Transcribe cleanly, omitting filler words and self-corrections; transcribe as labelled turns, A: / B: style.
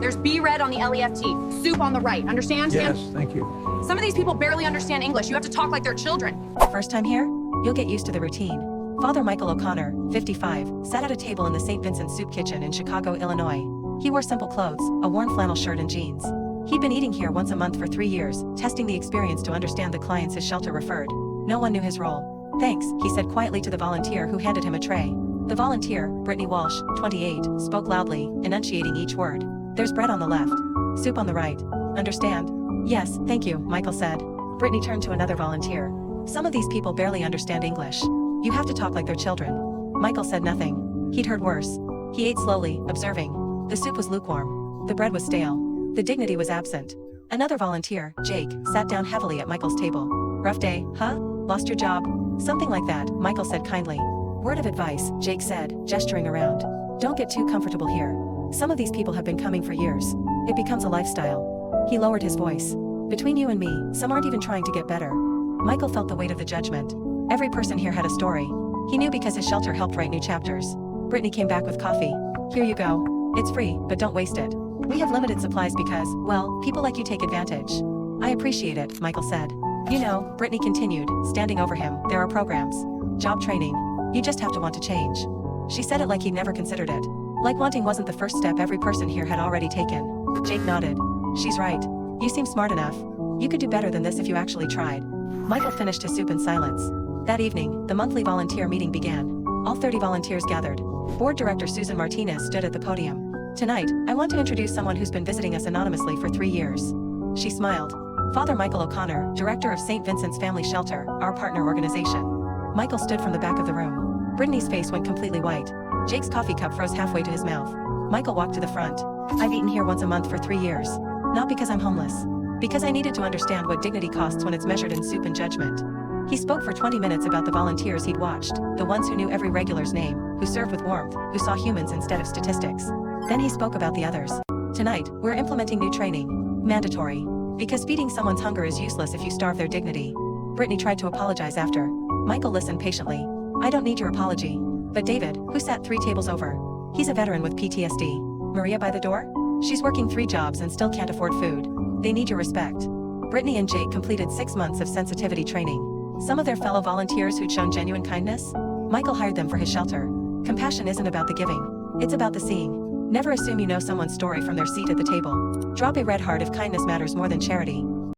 A: There's B red on the left, soup on the right. Understand?
B: Yes, thank you.
A: Some of these people barely understand English. You have to talk like they're children.
C: First time here? You'll get used to the routine. Father Michael O'Connor, 55, sat at a table in the St. Vincent Soup Kitchen in Chicago, Illinois. He wore simple clothes, a worn flannel shirt and jeans. He'd been eating here once a month for 3 years, testing the experience to understand the clients his shelter referred. No one knew his role. "Thanks," he said quietly to the volunteer who handed him a tray. The volunteer, Brittany Walsh, 28, spoke loudly, enunciating each word. "There's bread on the left. Soup on the right. Understand?" "Yes, thank you," Michael said. Brittany turned to another volunteer. "Some of these people barely understand English. You have to talk like they're children." Michael said nothing. He'd heard worse. He ate slowly, observing. The soup was lukewarm. The bread was stale. The dignity was absent. Another volunteer, Jake, sat down heavily at Michael's table. "Rough day, huh? Lost your job?" "Something like that," Michael said kindly. "Word of advice," Jake said, gesturing around. "Don't get too comfortable here. Some of these people have been coming for years. It becomes a lifestyle." He lowered his voice. "Between you and me, some aren't even trying to get better." Michael felt the weight of the judgment. Every person here had a story. He knew because his shelter helped write new chapters. Brittany came back with coffee. "Here you go. It's free, but don't waste it. We have limited supplies because, well, people like you take advantage." "I appreciate it," Michael said. "You know," Brittany continued, standing over him, "there are programs. Job training. You just have to want to change." She said it like he'd never considered it. Like wanting wasn't the first step every person here had already taken. Jake nodded. "She's right. You seem smart enough. You could do better than this if you actually tried." Michael finished his soup in silence. That evening, the monthly volunteer meeting began. All 30 volunteers gathered. Board Director Susan Martinez stood at the podium. "Tonight, I want to introduce someone who's been visiting us anonymously for 3 years." She smiled. "Father Michael O'Connor, Director of St. Vincent's Family Shelter, our partner organization." Michael stood from the back of the room. Brittany's face went completely white. Jake's coffee cup froze halfway to his mouth. Michael walked to the front. "I've eaten here once a month for 3 years. Not because I'm homeless. Because I needed to understand what dignity costs when it's measured in soup and judgment." He spoke for 20 minutes about the volunteers he'd watched, the ones who knew every regular's name, who served with warmth, who saw humans instead of statistics. Then he spoke about the others. "Tonight, we're implementing new training. Mandatory. Because feeding someone's hunger is useless if you starve their dignity." Brittany tried to apologize after. Michael listened patiently. "I don't need your apology. But David, who sat 3 tables over. He's a veteran with PTSD. Maria by the door? She's working 3 jobs and still can't afford food. They need your respect." Brittany and Jake completed 6 months of sensitivity training. Some of their fellow volunteers who'd shown genuine kindness? Michael hired them for his shelter. Compassion isn't about the giving. It's about the seeing. Never assume you know someone's story from their seat at the table. Drop a red heart if kindness matters more than charity.